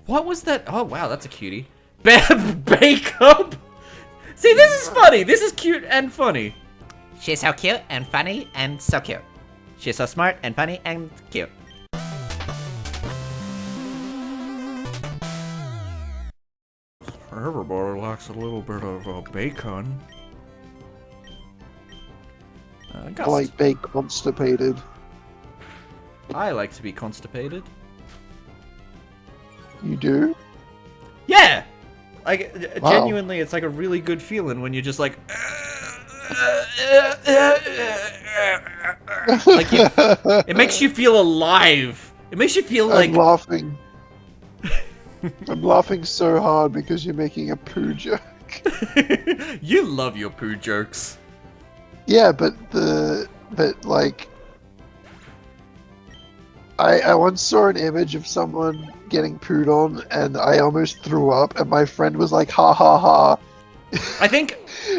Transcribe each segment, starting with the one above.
What was that? Oh, wow, that's a cutie. Backup? See, this is funny. This is cute and funny. She's so cute and funny and so cute. She's so smart and funny and cute. Everybody likes a little bit of bacon. I like baked constipated. I like to be constipated. You do? Yeah! Like, wow. Genuinely, it's like a really good feeling when you're just like... like it makes you feel alive. It makes you feel like... I'm laughing. I'm laughing so hard because you're making a poo joke. You love your poo jokes. Yeah, but like, I once saw an image of someone getting pooed on, and I almost threw up, and my friend was like, ha ha ha. I think...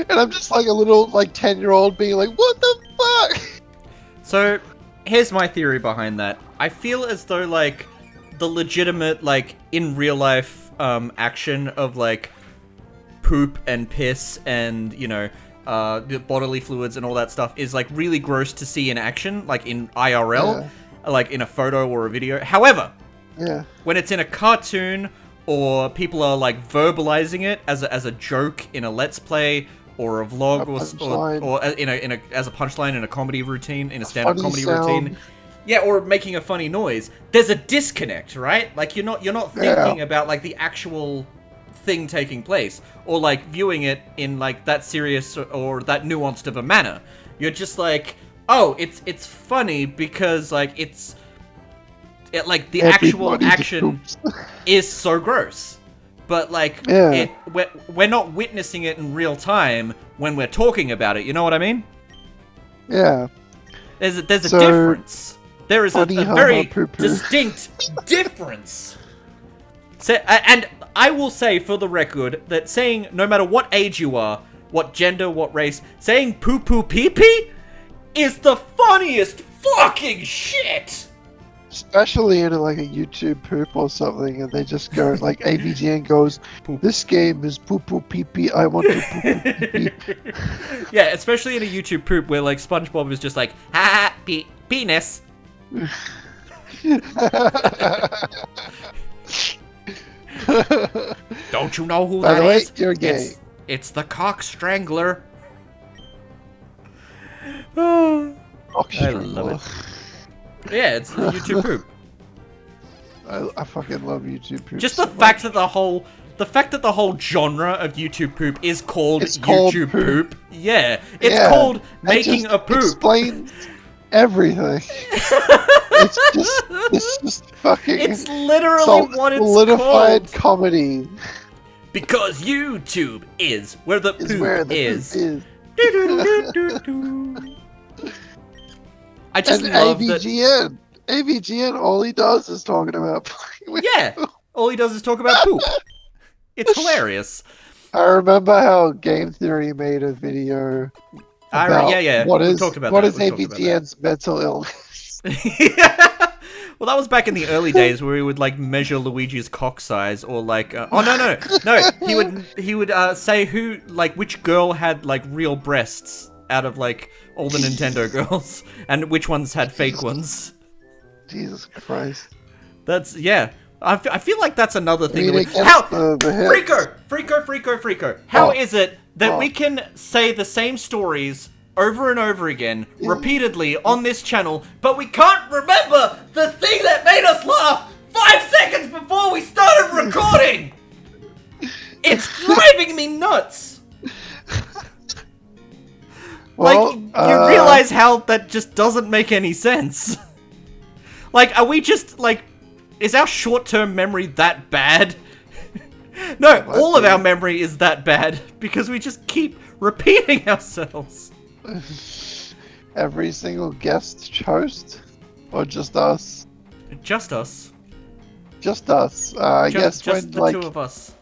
and I'm just like a little, like, 10-year-old being like, what the fuck? So, here's my theory behind that. I feel as though, like, the legitimate, like, in real life, action of, like, poop and piss and, you know, the bodily fluids and all that stuff is, like, really gross to see in action, like, in IRL, like, in a photo or a video. However, when it's in a cartoon or people are, like, verbalizing it as a joke in a Let's Play or a vlog or as a punchline in a comedy routine, in a stand-up comedy routine. Yeah, or making a funny noise. There's a disconnect, right? Like, you're not thinking about, like, the actual thing taking place, or like viewing it in like that serious or that nuanced of a manner. You're just like, oh, it's funny because like like the actual action is so gross, but like we're not witnessing it in real time when we're talking about it. You know what I mean? Yeah. There's a difference. There is a very distinct difference. So, and I will say, for the record, that saying, no matter what age you are, what gender, what race, saying poo-poo pee-pee is the funniest fucking shit! Especially in, like, a YouTube poop or something, and they just go, like, AVGN goes, this game is poo-poo pee-pee, I want to poo-poo pee-pee. Yeah, especially in a YouTube poop where, like, SpongeBob is just like, ha-ha, penis. Don't you know who that is? You're gay. It's the cock strangler. I love it. Yeah, it's YouTube poop. I fucking love YouTube poop. Just the fact that the whole genre of YouTube poop is called YouTube poop. Yeah, it's called making a poop. Explains everything. it's just fucking. It's literally what it's solidified called. Comedy. Because YouTube is where the poop is. I just love AVGN. AVGN, all he does is talking about. All he does is talk about poop. It's hilarious. I remember how Game Theory made a video. What is AVGN's mental illness? Well, that was back in the early days where he would like measure Luigi's cock size, or like, no, he would say who, like, which girl had like real breasts out of like all the Nintendo girls, and which ones had fake ones. Jesus Christ. That's I feel like that's another thing. Freako. How is it that we can say the same stories over and over again, repeatedly on this channel, but we can't remember the thing that made us laugh 5 seconds before we started recording? It's driving me nuts. Well, like, you realize how that just doesn't make any sense. Like, are we just, like, is our short-term memory that bad? No, all of our memory is that bad, because we just keep repeating ourselves. Every single guest host? Or just us? Just us. Just us. I guess just when, the like... two of us.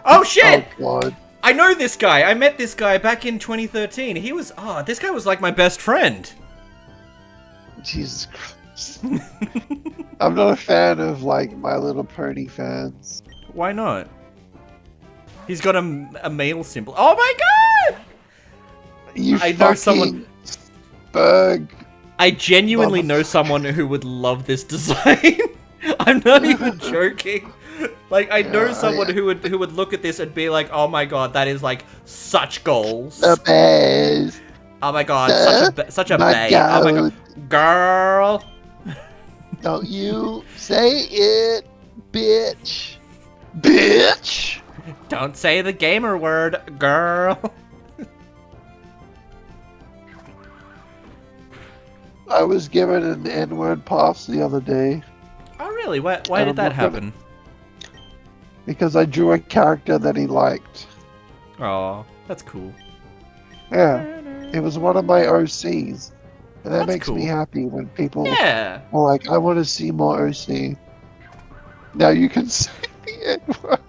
Oh, shit! Oh, God. I know this guy. I met this guy back in 2013. He was... Oh, this guy was like my best friend. Jesus Christ. I'm not a fan of like My Little Pony fans. Why not? He's got a male symbol. Oh my god! You I know someone. Berg. I genuinely know someone who would love this design. I'm not even joking. Like, I know someone who would look at this and be like, "Oh my god, that is like such goals." The best. Oh my god, such a bae. Oh my god, girl. Don't you say it, bitch. Bitch. Don't say the gamer word, girl. I was given an N-word pass the other day. Oh really? Why did that happen? Because I drew a character that he liked. Oh, that's cool. Yeah, it was one of my OCs. And that That's makes me cool. happy when people Yeah. are like, I want to see more OC. Now you can say the N-word.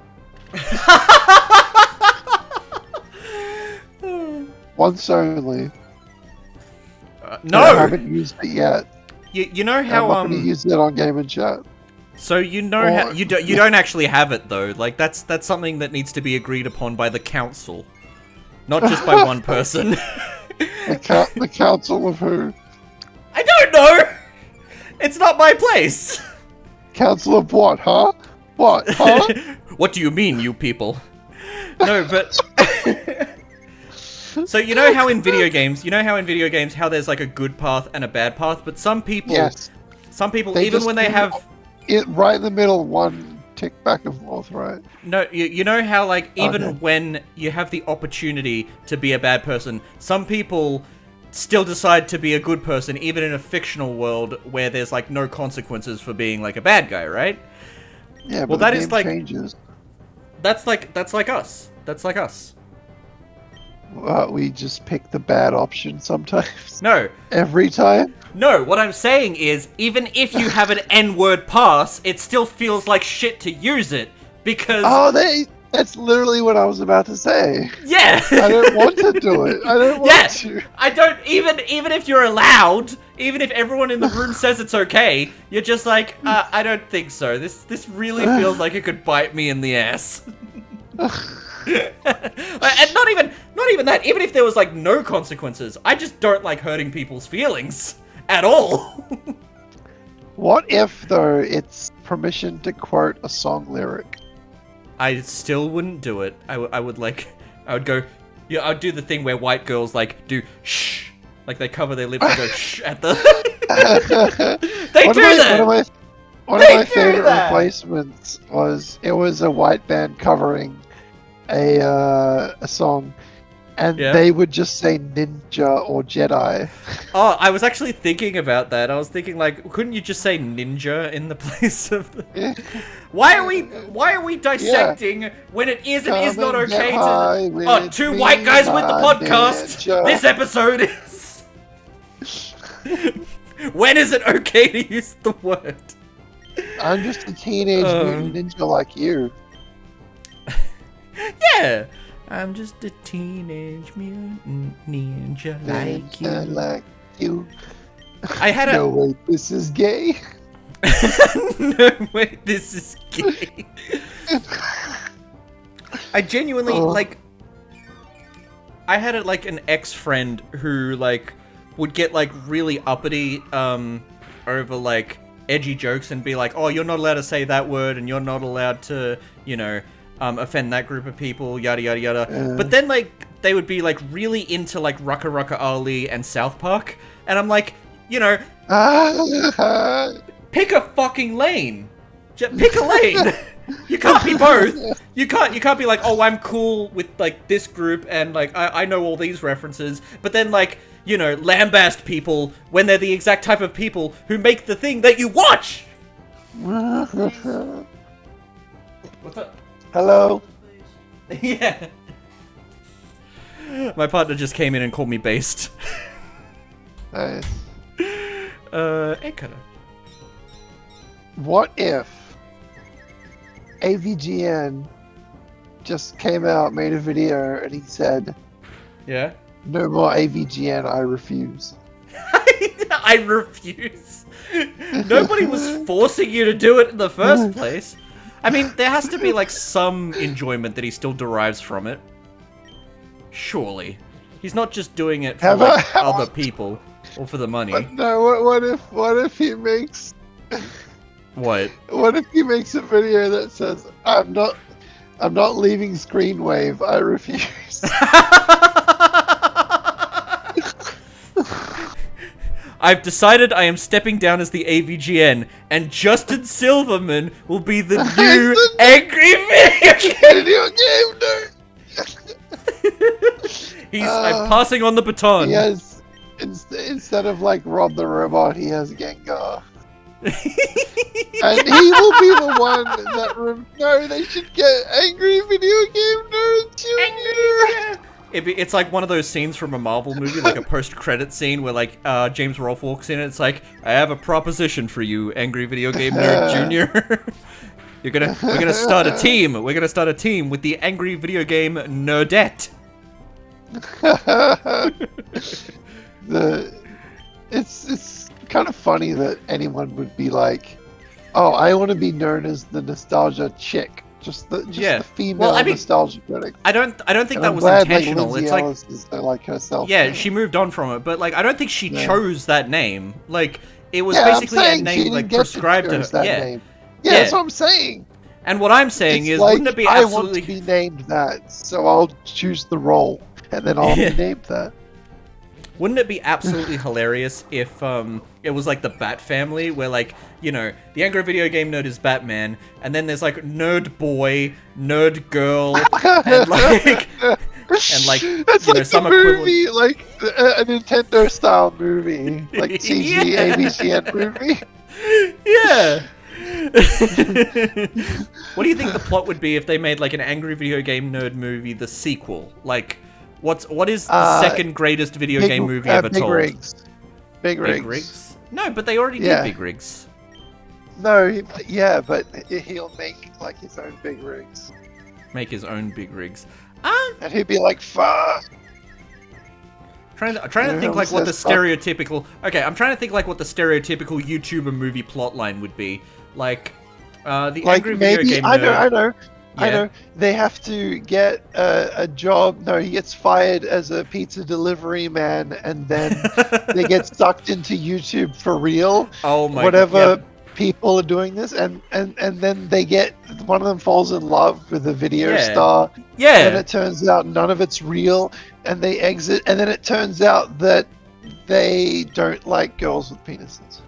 Once only. No! I haven't used it yet. You know how I'm not going to use it on Game and Chat. So you know how you don't actually have it though. Like that's something that needs to be agreed upon by the council, not just by one person. The council of who? I don't know. It's not my place. Council of what? Huh? What? Huh? What do you mean, you people? No, but so you know how in video games, how there's like a good path and a bad path, but some people, They even just when they do have it right in the middle, one tick back and forth, right? No, you know how, like, even when you have the opportunity to be a bad person, some people still decide to be a good person, even in a fictional world where there's, like, no consequences for being, like, a bad guy, right? Yeah, but well, the that game is, like, changes. That's like us. That's like us. We just pick the bad option sometimes. No. Every time? No, what I'm saying is, even if you have an N-word pass, it still feels like shit to use it, because... Oh, that's literally what I was about to say. Yeah! I don't want to do it. I don't want to. I don't, even if you're allowed, even if everyone in the room says it's okay, you're just like, I don't think so. This really feels like it could bite me in the ass. And not even that, even if there was like no consequences, I just don't like hurting people's feelings at all. What if, though, it's permission to quote a song lyric? I still wouldn't do it. I would go, yeah, I'd do the thing where white girls like do shh, like they cover their lips and go shh at the. They do that. One of my favorite replacements was a white band covering a song, and they would just say ninja or Jedi. Oh, I was actually thinking about that. I was thinking, like, couldn't you just say ninja in the place of the... Why are we dissecting when it is and is not okay to... Oh, two white guys with the podcast! Ninja. This episode is... When is it okay to use the word? I'm just a teenage mutant ninja like you. Yeah! I'm just a teenage mutant ninja like you. Like you. I had No, wait, this is gay. No, wait, this is gay. I genuinely, like... I had, an ex-friend who, like, would get, like, really uppity, over, like, edgy jokes and be like, oh, you're not allowed to say that word and you're not allowed to, you know... offend that group of people, yada yada yada. But then, like, they would be, like, really into, like, Rucka Rucka Ali and South Park. And I'm like, you know, pick a fucking lane. Just pick a lane. You can't be both. You can't be like, oh, I'm cool with, like, this group and, like, I know all these references. But then, like, you know, lambast people when they're the exact type of people who make the thing that you watch. What's up? Hello? Yeah. My partner just came in and called me based. Nice. Ekara. What if AVGN just came out, made a video, and he said, Yeah? no more AVGN, I refuse. I refuse. Nobody was forcing you to do it in the first place. I mean, there has to be, like, some enjoyment that he still derives from it. Surely. He's not just doing it for, like, other people. Or for the money. But no, what if he makes... What? What if he makes a video that says, I'm not leaving Screenwave, I refuse. I've decided I am stepping down as the AVGN, and Justin Silverman will be the new angry video game nerd. I'm passing on the baton. He has, instead of like Rob the Robot, he has Gengar. And he will be the one that no, they should get Angry Video Game Nerd Jr. It's like one of those scenes from a Marvel movie, like a post-credit scene where like James Rolfe walks in and it's like, I have a proposition for you, Angry Video Game Nerd Jr. We're gonna start a team. We're gonna start a team with the Angry Video Game Nerdette. It's kind of funny that anyone would be like, oh, I want to be known as the nostalgia chick. Just the female nostalgia critic. I don't think that was intentional. Like, it's Ellis is like herself. Yeah, she moved on from it, but like I don't think she chose that name. Like it was basically a name like prescribed to her. Yeah, that's what I'm saying. And what I'm saying is, like, wouldn't it be absolutely? I want to be named that, so I'll choose the role, and then I'll be named that. Wouldn't it be absolutely hilarious if it was like the Bat family, where like, you know, the Angry Video Game Nerd is Batman, and then there's like Nerd Boy, Nerd Girl, and like that's you know, like some a movie, like a Nintendo style movie, like CG AVGN movie. Yeah. What do you think the plot would be if they made like an Angry Video Game Nerd movie, the sequel? Like, what is the second greatest video game movie ever Big told? Big Rigs. No, but they already did Big Rigs. No, but he'll make like his own Big Rigs. Make his own Big Rigs. And he'd be like, fuck. Trying to think like what the stereotypical... Okay, I'm trying to think like what the stereotypical YouTuber movie plotline would be. Like, the like Angry Video Game Nerd... I know. They have to get a job. No, he gets fired as a pizza delivery man, and then they get sucked into YouTube for real. Oh my God. People are doing this, and then they get, one of them falls in love with a video star. Yeah. And it turns out none of it's real, and they exit, and then it turns out that they don't like girls with penises.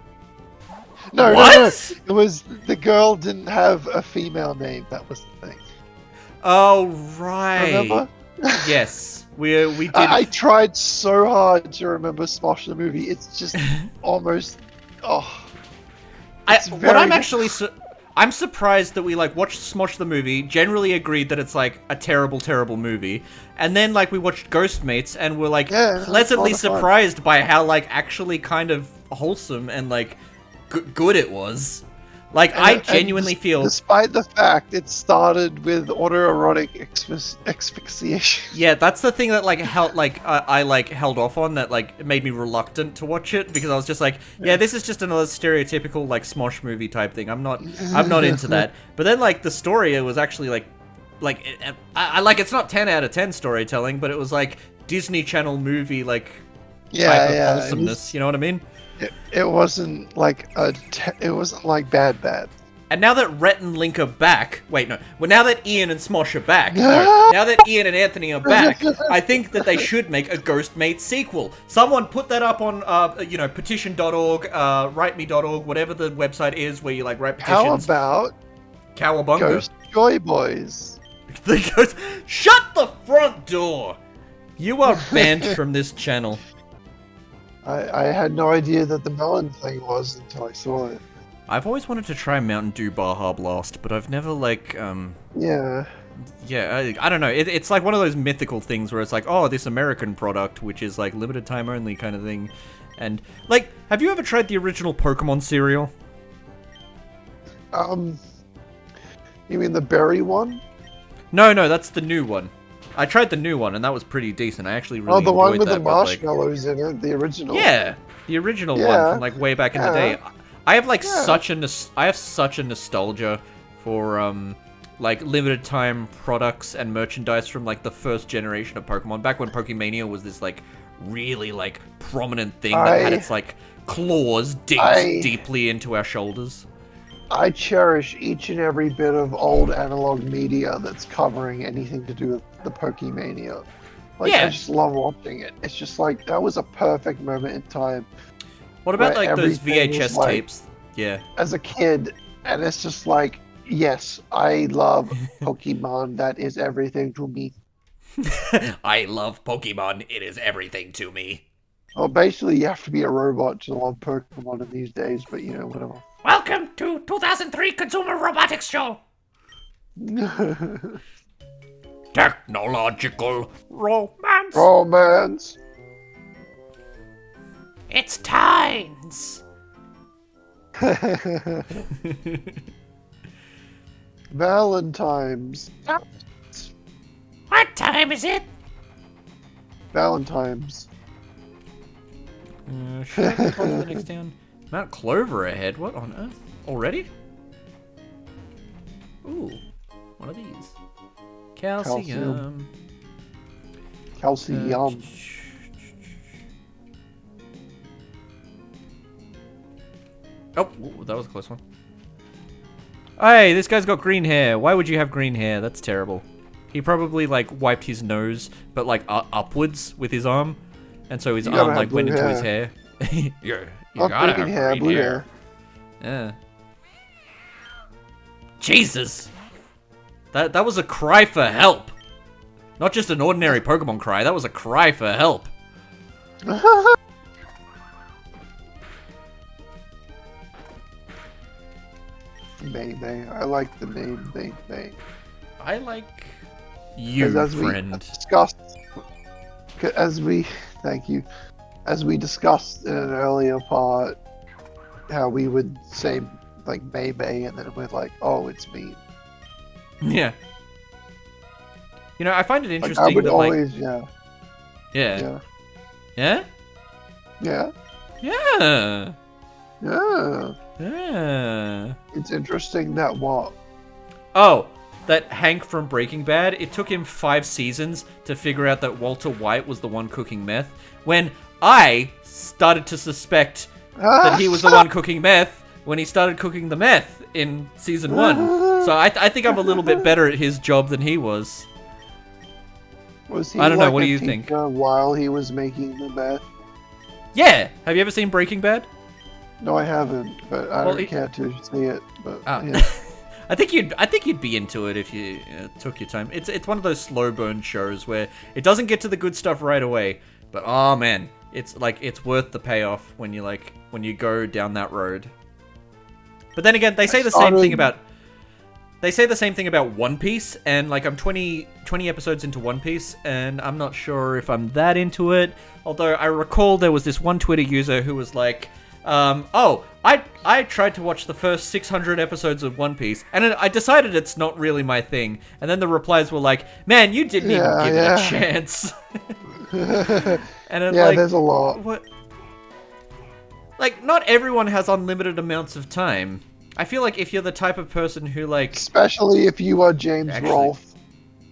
No. It was the girl didn't have a female name. That was the thing. Oh right. Remember? Yes, we did. I tried so hard to remember Smosh the movie. It's just almost. I'm surprised that we like watched Smosh the movie. Generally agreed that it's like a terrible movie, and then like we watched Ghostmates and we're like pleasantly surprised by how like actually kind of wholesome and like good it was. Like, I genuinely feel... Despite the fact it started with autoerotic asphyxiation. Yeah, that's the thing that, like, I held off on, that, like, it made me reluctant to watch it, because I was just like, yeah, this is just another stereotypical, like, Smosh movie type thing. I'm not into that. But then, like, the story, it was actually, it's not 10 out of 10 storytelling, but it was, like, Disney Channel movie, like, type of wholesomeness, you know what I mean? It wasn't like it wasn't like bad. And now that Rhett and Link are back, now that Ian and Smosh are back, now that Ian and Anthony are back, I think that they should make a Ghostmates sequel. Someone put that up on, petition.org, writeme.org, whatever the website is where you like write petitions. How about Cowabunga? Ghost Joy Boys? Shut the front door! You are banned from this channel. I had no idea that the melon thing was until I saw it. I've always wanted to try Mountain Dew Baja Blast, but I've never, like, Yeah. Yeah, I don't know. It's like one of those mythical things where it's like, oh, this American product, which is, like, limited time only kind of thing. And, like, have you ever tried the original Pokemon cereal? You mean the berry one? No, that's the new one. I tried the new one, and that was pretty decent. I actually really enjoyed that. Oh, the one with the marshmallows in it, the original. Yeah, the original one from, like, way back in the day. I have like such a nostalgia for like limited time products and merchandise from like the first generation of Pokemon, back when Pokemania was this like really like prominent thing that had its like claws digged deeply into our shoulders. I cherish each and every bit of old analog media that's covering anything to do with the Pokemania. Like, I just love watching it. It's just like, that was a perfect moment in time. What about like those VHS tapes? Yeah. As a kid, and it's just like, yes, I love Pokemon. That is everything to me. I love Pokemon. It is everything to me. Well, basically, you have to be a robot to love Pokemon in these days, but you know, whatever. Welcome to 2003 Consumer Robotics Show. Technological romance. Romance. It's times. Valentine's. What time is it? Valentine's. Should I go to the next town? Mount Clover ahead. What on earth? Already? Ooh, one of these. Calcium. Calcium. Oh, ooh, that was a close one. Hey, this guy's got green hair. Why would you have green hair? That's terrible. He probably like wiped his nose, but like upwards with his arm, and so his arm like went into his hair. you gotta have hair, green hair. Yeah. Jesus. That was a cry for help. Not just an ordinary Pokemon cry. That was a cry for help. Maybe. I like the name Maybe. I like you, friend. Thank you. As we discussed in an earlier part, how we would say like Maybe, and then we're like, oh, it's me. Yeah. You know, I find it interesting like, I would that always, Yeah. Yeah. Yeah? Yeah. Yeah. Yeah. Yeah. It's interesting that what? Oh, that Hank from Breaking Bad, it took him 5 seasons to figure out that Walter White was the one cooking meth, when I started to suspect that he was the one cooking meth when he started cooking the meth in season 1. So I think I'm a little bit better at his job than he was. Was he I don't know, like what do a you think? While he was making the meth? Yeah! Have you ever seen Breaking Bad? No, I haven't, but I don't care to see it. But yeah. I think you'd be into it if you took your time. It's one of those slow burn shows where it doesn't get to the good stuff right away, but oh man, it's worth the payoff when you go down that road. But then again, they say the same thing about One Piece, and like I'm 20 episodes into One Piece, and I'm not sure if I'm that into it. Although I recall there was this one Twitter user who was like, I tried to watch the first 600 episodes of One Piece, and I decided it's not really my thing. And then the replies were like, man, you didn't even give it a chance. And there's a lot. What? Like, not everyone has unlimited amounts of time. I feel like if you're the type of person who like... Especially if you are James Rolfe.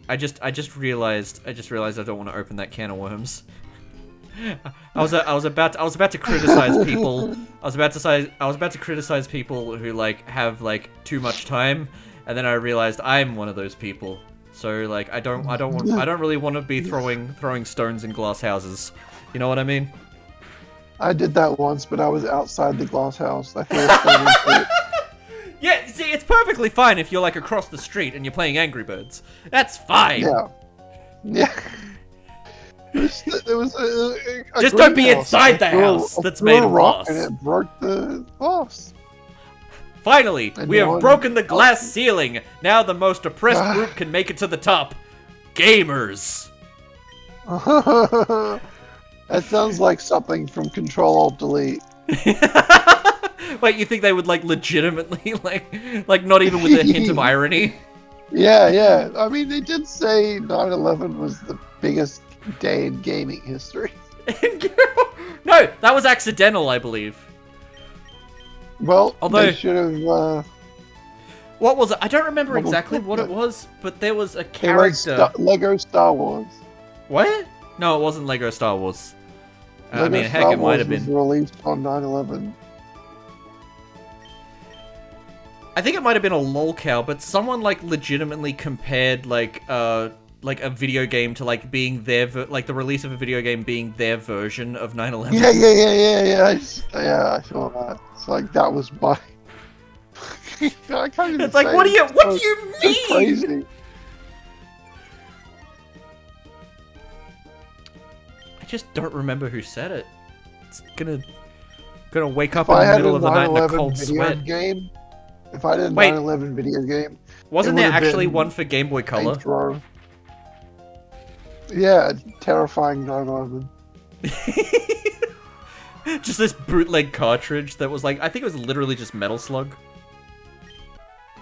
I just realized I don't want to open that can of worms. I was about to criticize people. I was about to criticize people who like have like too much time, and then I realized I'm one of those people. So like I don't really want to be throwing stones in glass houses. You know what I mean? I did that once, but I was outside the glass house. I feel Yeah, see, it's perfectly fine if you're like across the street and you're playing Angry Birds. That's fine. Yeah. There was a just don't be inside the house that's made of glass. And it broke the glass. Finally, we have broken the glass ceiling. Now the most oppressed group can make it to the top. Gamers. That sounds like something from Control-Alt-Delete. Wait, you think they would like legitimately like not even with a hint of irony? Yeah. I mean, they did say 9/11 was the biggest day in gaming history. No, that was accidental, I believe. Well, although they should have. What was it? I don't remember exactly what it was, but there was a character. Lego Star Wars. What? No, it wasn't Lego Star Wars. Lego I mean, Star heck, it might Wars have been. Was released on 9/11. I think it might have been a lolcow, but someone like legitimately compared like a video game to like being their like the release of a video game being their version of 9/11. Yeah. I saw that. It's like that was my. I can't even it's like, what do you mean? It's crazy. I just don't remember who said it. It's gonna wake up in the middle of the night in a cold sweat. If I did a 9/11 video game, wasn't there actually one for Game Boy Color? Yeah, terrifying 9/11. Just this bootleg cartridge that was like, I think it was literally just Metal Slug.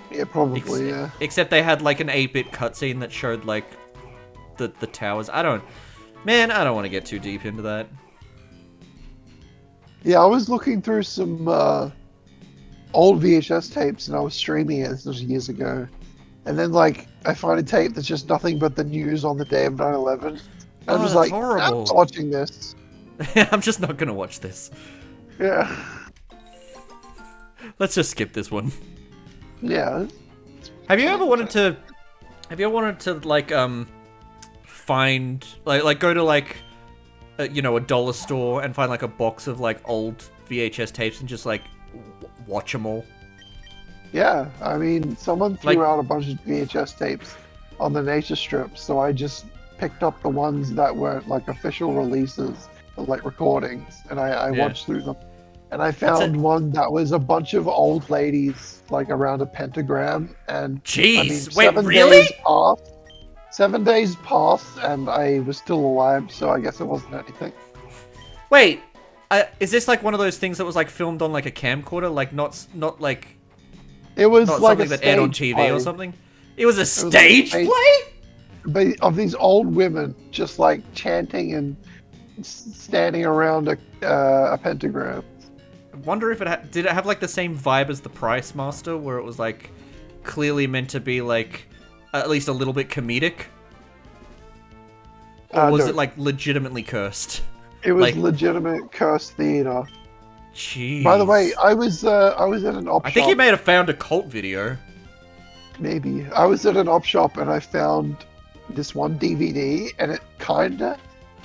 Yeah, probably, yeah. Except they had like an 8-bit cutscene that showed like the towers. I don't want to get too deep into that. Yeah, I was looking through some old VHS tapes and I was streaming it. This was years ago. And then like I find a tape that's just nothing but the news on the day of 9/11. I'm just like, horrible. I'm not watching this. I'm just not gonna watch this. Yeah. Let's just skip this one. Yeah. Have you ever wanted to like find like go to like a dollar store and find like a box of like old VHS tapes and just like watch them all? Yeah, I mean, someone threw out a bunch of VHS tapes on the nature strip, so I just picked up the ones that weren't like official releases, like recordings, and I watched through them. And I found one that was a bunch of old ladies, like around a pentagram. And jeez, wait, really? 7 days passed, and I was still alive, so I guess it wasn't anything. Wait, is this like one of those things that was like filmed on like a camcorder, like not like? It was not like something that aired on TV play. or something. It was a stage play. But of these old women just like chanting and standing around a pentagram. I wonder if did it have like the same vibe as the Price Master, where it was like clearly meant to be like at least a little bit comedic, or was it like legitimately cursed? It was like, legitimate cursed theater. Jeez. By the way, I was at an op shop. I think you may have found a cult video. Maybe. I was at an op shop and I found this one DVD, and it kinda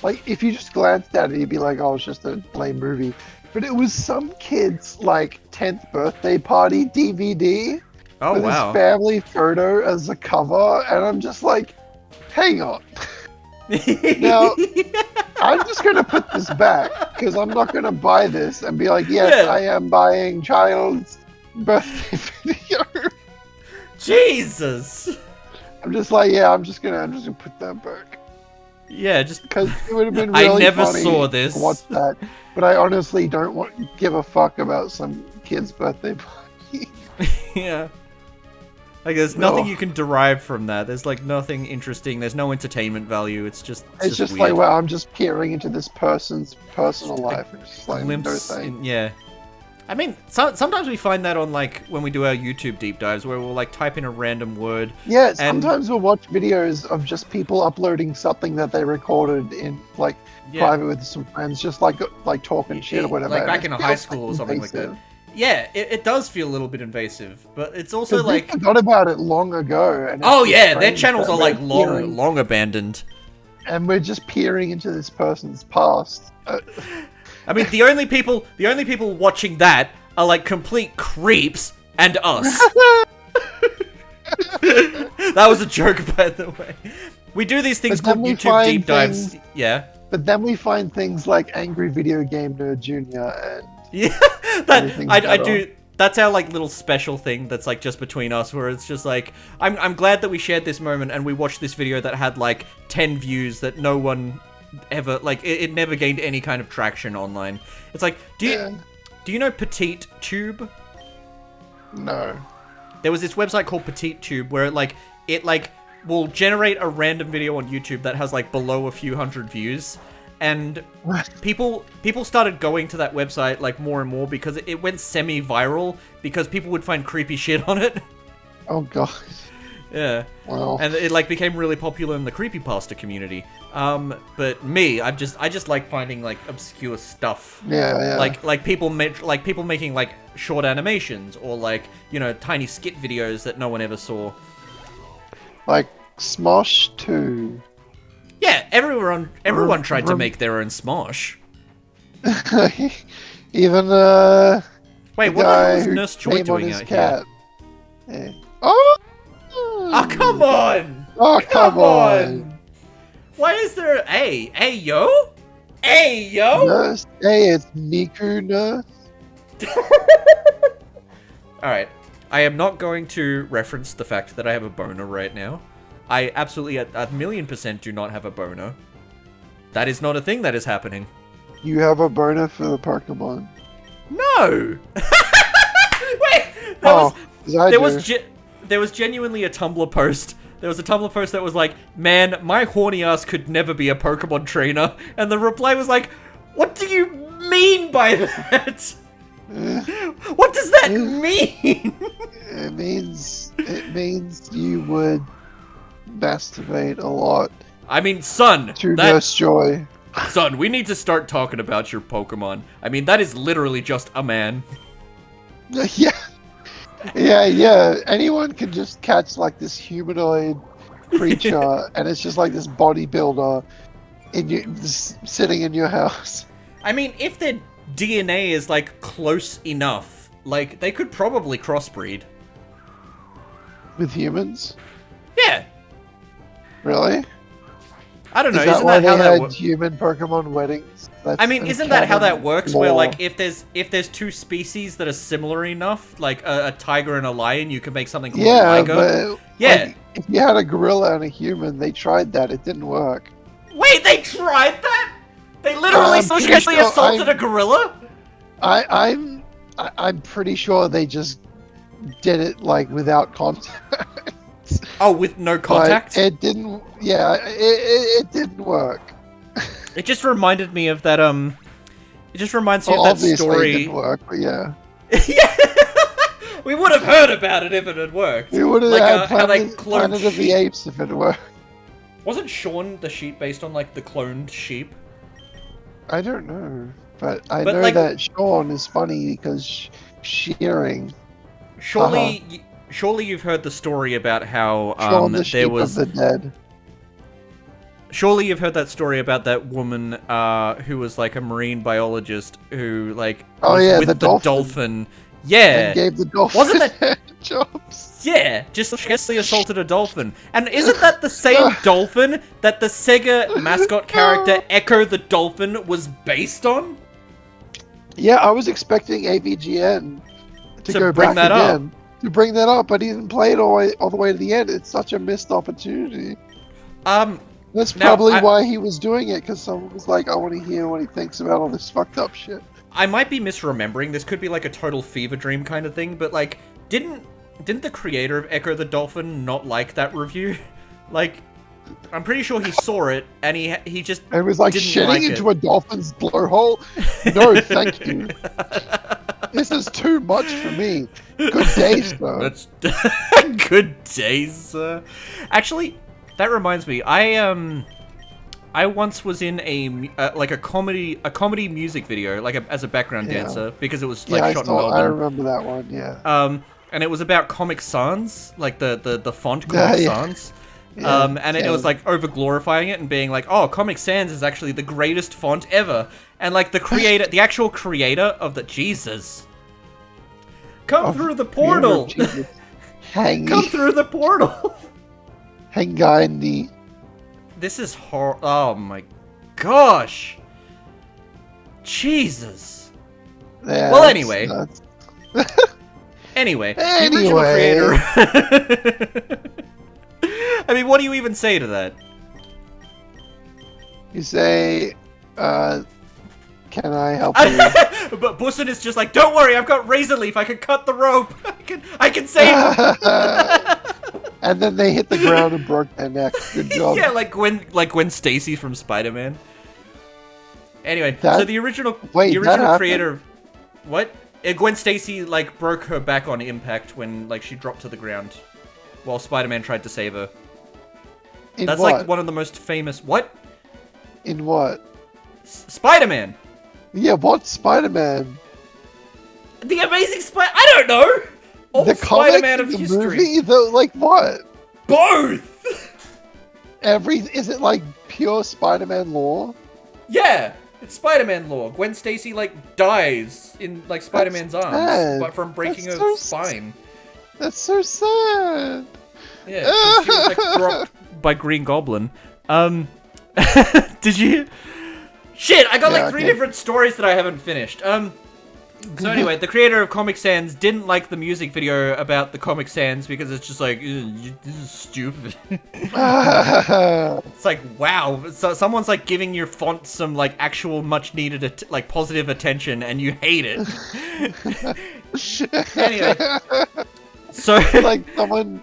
like if you just glanced at it, you'd be like, "Oh, it's just a lame movie." But it was some kid's like 10th birthday party DVD with his family photo as a cover, and I'm just like, hang on. Now, I'm just going to put this back because I'm not going to buy this and be like, yes, I am buying child's birthday video. Jesus. I'm just like, yeah, I'm just gonna put that back. Yeah, just because it would have been really I never funny saw this. To watch that, but I honestly don't give a fuck about some kid's birthday party. Yeah. Like, there's nothing you can derive from that. There's, like, nothing interesting. There's no entertainment value. It's just weird. Like, wow, I'm just peering into this person's personal life. It's just like, no thanks. Yeah. I mean, sometimes we find that on, like, when we do our YouTube deep dives, where we'll, like, type in a random word. Yeah, sometimes we'll watch videos of just people uploading something that they recorded in, like, private with some friends, just, like talking shit or whatever. Like, back in high school or something like that. Yeah, it does feel a little bit invasive, but it's also like... They forgot about it long ago. And oh yeah, their channels are like long abandoned. And we're just peering into this person's past. I mean, the only people watching that are like complete creeps and us. That was a joke, by the way. We do these things called YouTube deep dives. Yeah. But then we find things like Angry Video Game Nerd Jr. and... Yeah, I do. That's our like little special thing that's like just between us, where it's just like I'm glad that we shared this moment and we watched this video that had like 10 views that no one ever like it never gained any kind of traction online. It's like do you know Petite Tube? No. There was this website called Petite Tube where it will generate a random video on YouTube that has like below a few hundred views. and people started going to that website like more and more because it went semi-viral because people would find creepy shit on it. Oh god. Yeah. Wow. And it like became really popular in the creepypasta community. But me, I just like finding like obscure stuff. Yeah. Like people making like short animations or like, you know, tiny skit videos that no one ever saw. Like Smosh 2. Yeah, everyone tried to make their own Smosh. Even wait, what the hell is Nurse Joy doing out cat. here? Yeah. Oh! Oh, come on! Oh, come on! Why is there Hey, yo? Hey, yo? Nurse? Hey, it's Miku Nurse. Alright, I am not going to reference the fact that I have a boner right now. I absolutely, a 1,000,000% do not have a boner. That is not a thing that is happening. You have a boner for the Pokemon? No! Wait, there was genuinely a Tumblr post. There was a Tumblr post that was like, man, my horny ass could never be a Pokemon trainer. And the reply was like, what do you mean by that? What does that mean? It means you would masturbate a lot. I mean, son. To Nurse Joy. Son, we need to start talking about your Pokemon. I mean, that is literally just a man. Yeah. Anyone can just catch like this humanoid creature, and it's just like this bodybuilder sitting in your house. I mean, if their DNA is like close enough, like they could probably crossbreed with humans. Yeah. Really? I don't know. Isn't that how they had human Pokemon weddings? I mean, isn't that how that works? Where like if there's two species that are similar enough, like a tiger and a lion, you can make something called a liger. But, like, if you had a gorilla and a human, they tried that. It didn't work. Wait, they tried that? They literally socially assaulted a gorilla? I'm pretty sure they just did it like without contact. Oh, with no contact? But it didn't. Yeah, it didn't work. It just reminded me of that. It just reminds me of that story. It didn't work, but yeah. Yeah. We would have heard about it if it had worked. We would have had Planet of the Apes if it worked. Wasn't Shaun the sheep based on like the cloned sheep? I don't know, but I know like, that Shaun is funny because shearing. Surely you've heard the story about how Shaun the sheep of the dead. Surely you've heard that story about that woman who was like a marine biologist who like with the dolphin. Yeah. And gave the dolphin Wasn't that jobs? Yeah, just sexually assaulted a dolphin. And isn't that the same dolphin that the Sega mascot character Echo the Dolphin was based on? Yeah, I was expecting AVGN to go bring back that again. To bring that up, but he didn't play it all the way to the end. It's such a missed opportunity. That's probably why he was doing it, because someone was like, I want to hear what he thinks about all this fucked up shit. I might be misremembering. This could be like a total fever dream kind of thing, but like, didn't the creator of Echo the Dolphin not like that review? Like, I'm pretty sure he saw it, and he just and was like, shitting into a dolphin's blowhole? No, thank you. This is too much for me. Good day, sir. That's good day, sir. Actually, that reminds me. I once was in a comedy music video, like as a background dancer, because it was like shot in Melbourne. I remember that one. Yeah. And it was about Comic Sans, like the font Comic Sans. And it was like over glorifying it and being like, oh, Comic Sans is actually the greatest font ever. And like the actual creator of the Jesus. Come through the portal. Come through the portal. Hangandi. This is oh my gosh. Jesus. Yeah, well, anyway. Anyway, the original creator. I mean, what do you even say to that? You say, can I help you? But Bussin is just like, don't worry, I've got razor leaf. I can cut the rope. I can save him. And then they hit the ground and broke their neck. Good job. Yeah, like Gwen Stacy from Spider-Man. Anyway, so the original creator of... What? Gwen Stacy, like, broke her back on impact when, like, she dropped to the ground while Spider-Man tried to save her. That's what? Like, one of the most famous... What? In what? Spider-Man! Yeah, what Spider-Man? The Amazing I don't know! Old the Spider-Man of the history. Movie? Like, what? Both! Is it, like, pure Spider-Man lore? Yeah! It's Spider-Man lore. Gwen Stacy, like, dies in, like, Spider-Man's arms but from breaking her spine. That's so sad. Yeah, she was, like, dropped by Green Goblin. Did you... Shit, I got, like, three different stories that I haven't finished. So anyway, the creator of Comic Sans didn't like the music video about the Comic Sans because it's just like, this is stupid. It's like, wow, so someone's like giving your font some like actual much needed like positive attention and you hate it. Anyway, so like someone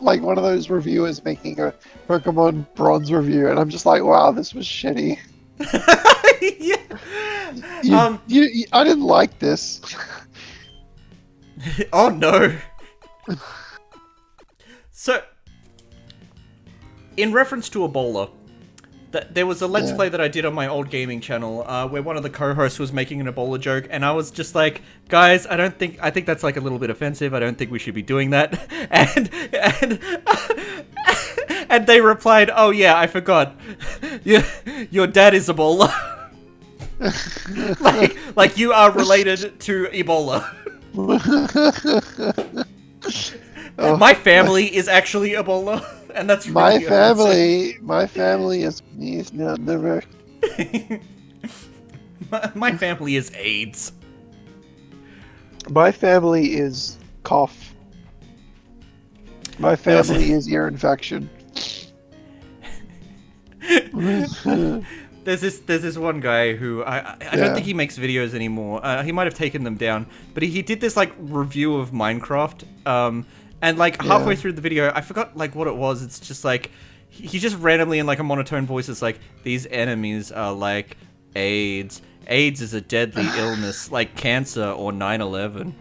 like one of those reviewers making a Pokemon Bronze review, and I'm just like, wow, this was shitty. Yeah. I didn't like this. Oh no. So, in reference to Ebola, there was a Let's Play that I did on my old gaming channel, where one of the co-hosts was making an Ebola joke, and I was just like, guys, I think that's like a little bit offensive, I don't think we should be doing that, and they replied, oh yeah, I forgot, your dad is Ebola. like you are related to Ebola. Oh, my family is actually Ebola, and that's really my family is not never. My family is AIDS. My family is cough. My family is ear infection. There's this one guy who I don't think he makes videos anymore. He might have taken them down, but he did this like review of Minecraft. And like halfway through the video, I forgot like what it was. It's just like he just randomly in like a monotone voice is like, these enemies are like AIDS. AIDS is a deadly illness like cancer or 9/11.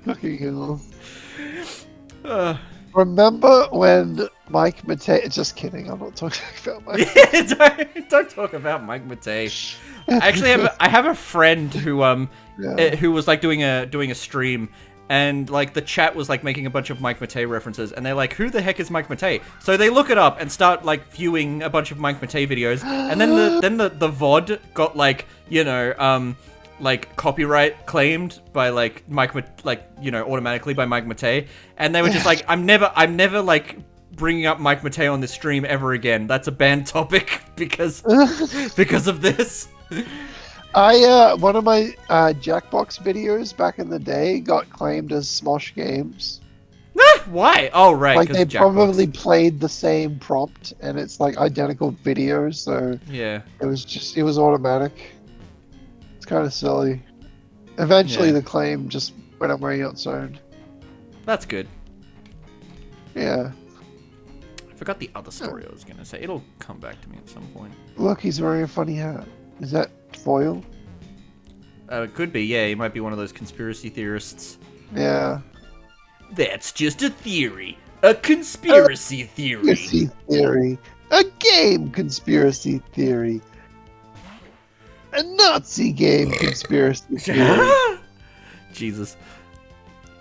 Fucking hell. Remember when Mike Matei... Just kidding, I'm not talking about Mike. don't talk about Mike Matei. I have a friend who was like doing a stream, and like the chat was like making a bunch of Mike Matei references, and they're like, who the heck is Mike Matei? So they look it up and start like viewing a bunch of Mike Matei videos, and then the VOD got like, you know, like copyright claimed by like automatically by Mike Matei, and they were just like, I'm never like bringing up Mike Matei on this stream ever again. That's a banned topic because of this. One of my Jackbox videos back in the day got claimed as Smosh Games. Why? Oh right, like they probably played the same prompt and it's like identical videos, so yeah, it was automatic. It's kind of silly. Eventually the claim just went away on its own. That's good. Yeah. I forgot the other story I was gonna say. It'll come back to me at some point. Look, he's wearing a funny hat. Is that foil? It could be, yeah. He might be one of those conspiracy theorists. Yeah. That's just a theory. A conspiracy theory. Conspiracy theory. A game conspiracy theory. A Nazi game conspiracy theory. Jesus.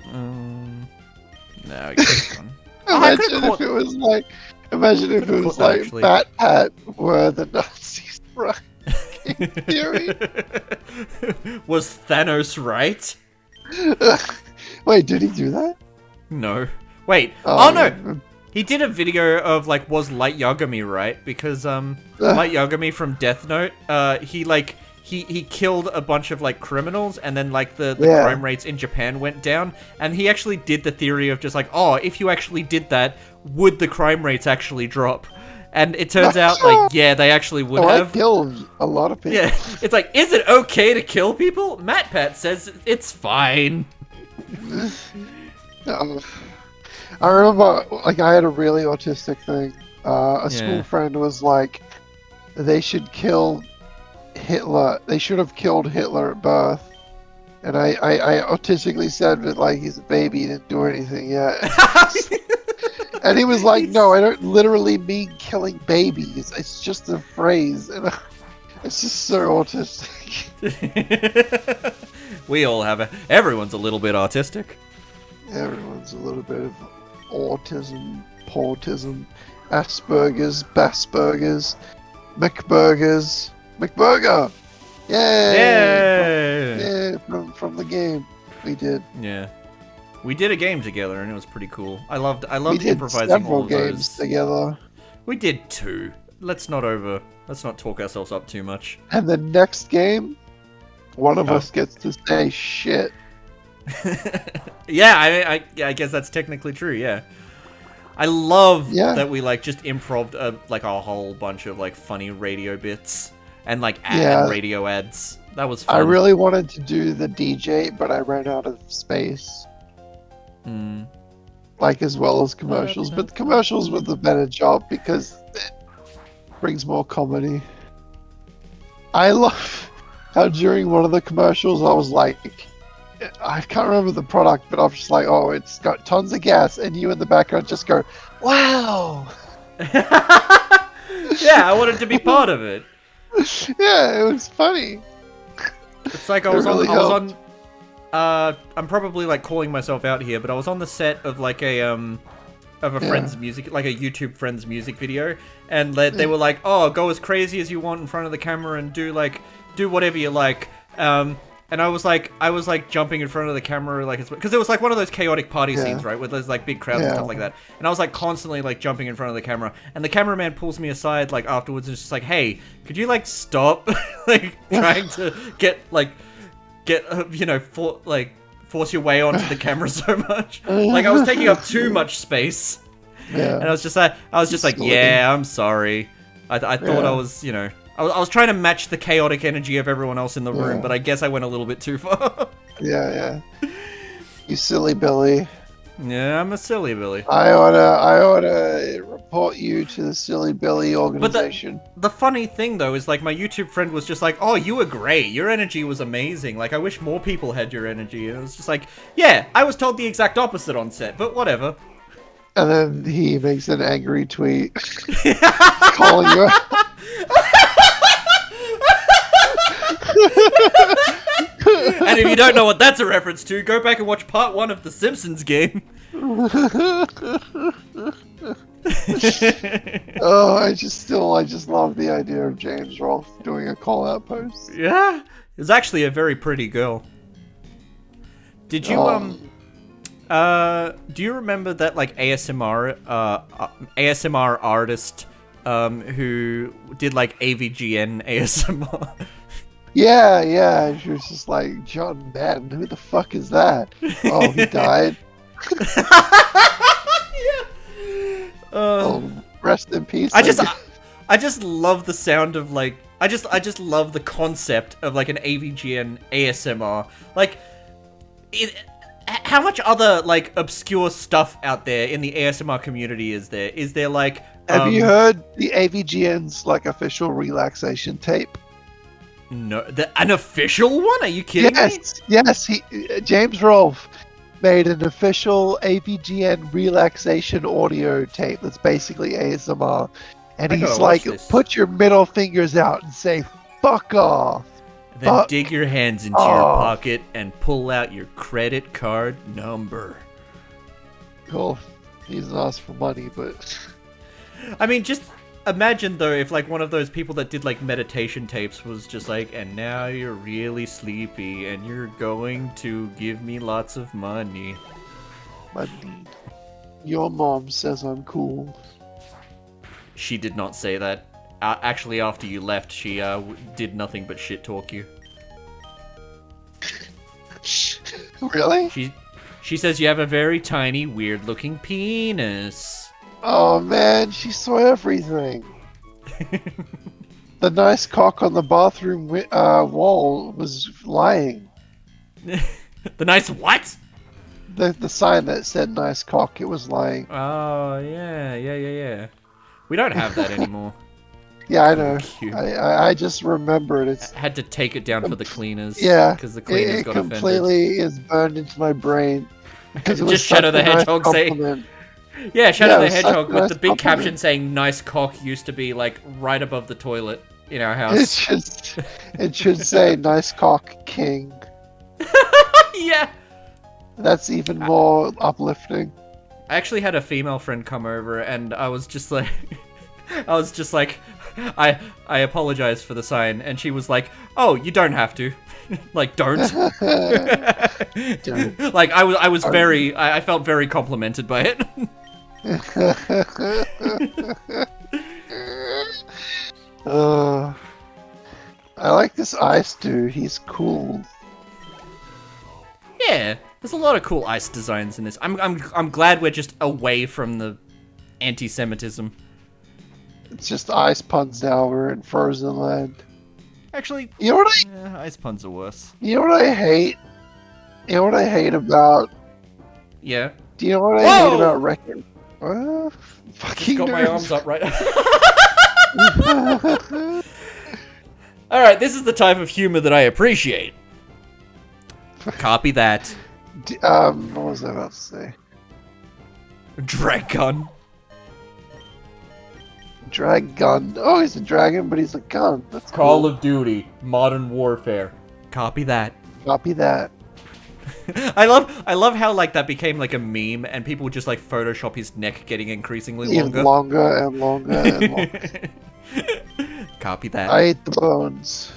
No, I guess one. Imagine if it was like Bat Pat were the Nazis, right? Theory. Was Thanos right? Wait, did he do that? No. Wait. Oh no. He did a video of like, was Light Yagami right? Because Light Yagami from Death Note, he killed a bunch of like criminals, and then like the crime rates in Japan went down, and he actually did the theory of just like, oh, if you actually did that, would the crime rates actually drop? And it turns out like, yeah, they actually would have. I killed a lot of people. Yeah, it's like, is it okay to kill people? MatPat says it's fine. I remember, like, I had a really autistic thing. A school friend was like, they should kill Hitler. They should have killed Hitler at birth. And I autistically said that, like, he's a baby, he didn't do anything yet. And he was like, no, I don't literally mean killing babies. It's just a phrase. And it's just so autistic. We all have everyone's a little bit autistic. Everyone's a little bit of autism, portism, Asperger's, Basperger's, McBurgers. McBurger! Yay! Yeah, from the game. We did. Yeah. We did a game together and it was pretty cool. I loved we improvising several all of games those. Together. We did 2. Let's not talk ourselves up too much. And the next game, one of us gets to say shit. Yeah, I guess that's technically true, yeah. I love that we like just improv'd like a whole bunch of like funny radio bits and like and radio ads. That was fun. I really wanted to do the DJ, but I ran out of space. Like as well as commercials, but the commercials were the better job because it brings more comedy. I love how during one of the commercials I was like, I can't remember the product, but I was just like, oh, it's got tons of gas, and you in the background just go, wow. Yeah, I wanted to be part of it. Yeah, it was funny. It's like I was on I'm probably like calling myself out here, but I was on the set of like a friend's music, like a YouTube friend's music video, and they were like, "Oh, go as crazy as you want in front of the camera and do whatever you like." And I was like jumping in front of the camera, like, because it was like one of those chaotic party scenes, right, where there's like big crowds and stuff like that. And I was like constantly like jumping in front of the camera, and the cameraman pulls me aside like afterwards and is just like, "Hey, could you like stop like trying to force your way onto the camera so much? Like I was taking up too much space." Yeah. And I was just like, "Yeah, I'm sorry. I thought I was, I was trying to match the chaotic energy of everyone else in the room, but I guess I went a little bit too far." Yeah. You silly Billy. Yeah, I'm a silly Billy. I oughta report you to the Silly Billy organization. But the funny thing though is like my YouTube friend was just like, "Oh, you were great. Your energy was amazing. Like I wish more people had your energy." And it was just like, "Yeah, I was told the exact opposite on set, but whatever." And then he makes an angry tweet calling you out. And if you don't know what that's a reference to, go back and watch part 1 of the Simpsons game. Oh, I just love the idea of James Rolfe doing a call out post. Yeah, it's actually a very pretty girl. Did you do you remember that like ASMR artist who did like AVGN ASMR? Yeah. She was just like, John Madden, who the fuck is that? Oh, he died. Rest in peace. I just love the sound of like I just love the concept of like an AVGN ASMR. Like how much other like obscure stuff out there in the ASMR community is there? Is there like have you heard the AVGN's like official relaxation tape? No, an official one? Are you kidding me? Yes. James Rolfe made an official AVGN relaxation audio tape that's basically ASMR, and he's like, "Put your middle fingers out and say fuck off." Then dig your hands into your pocket and pull out your credit card number. Cool. He doesn't ask for money, but I mean, just imagine though if like one of those people that did like meditation tapes was just like, "And now you're really sleepy and you're going to give me lots of money." Money. Your mom says I'm cool. She did not say that. Actually, after you left, she did nothing but shit talk you. Really? She says you have a very tiny, weird-looking penis. Oh man, she saw everything. The nice cock on the bathroom wall was lying. The nice what? The sign that said nice cock, it was lying. Oh, yeah. We don't have that anymore. Yeah, I know. Cube. I just remembered it's. I had to take it down for the cleaners. Yeah, because the cleaners it got completely offended. is burned into my brain. Because it was Just Shadow such the a nice Hedgehog compliment. Yeah, Shadow Yeah, it the was such Hedgehog a with nice the big caption compliment. saying "nice cock" used to be like right above the toilet in our It house. should say "nice cock, king." Yeah. That's even more uplifting. I actually had a female friend come over, and I was just like, I apologize for the sign, and she was like, "Oh, you don't have to." Like, don't. Like, I felt very complimented by it. I like this ice dude. He's cool. Yeah, there's a lot of cool ice designs in this. I'm glad we're just away from the anti-Semitism. It's just ice puns now. We're in Frozen Land. Actually, you know what ice puns are worse. You know what I hate? You know what I hate about? Yeah. Do you know what I hate about Wreck-It? Fucking got nerd. my arms up right. All right, this is the type of humor that I appreciate. Copy that. What was I about to say? Dragon. Dragon. Oh, he's a dragon, but he's a gun. That's Call cool. of Duty, Modern Warfare. Copy that. Copy that. I love how like that became like a meme, and people would just like Photoshop his neck getting increasingly longer. Even longer and longer and longer. Copy that. I ate the bones.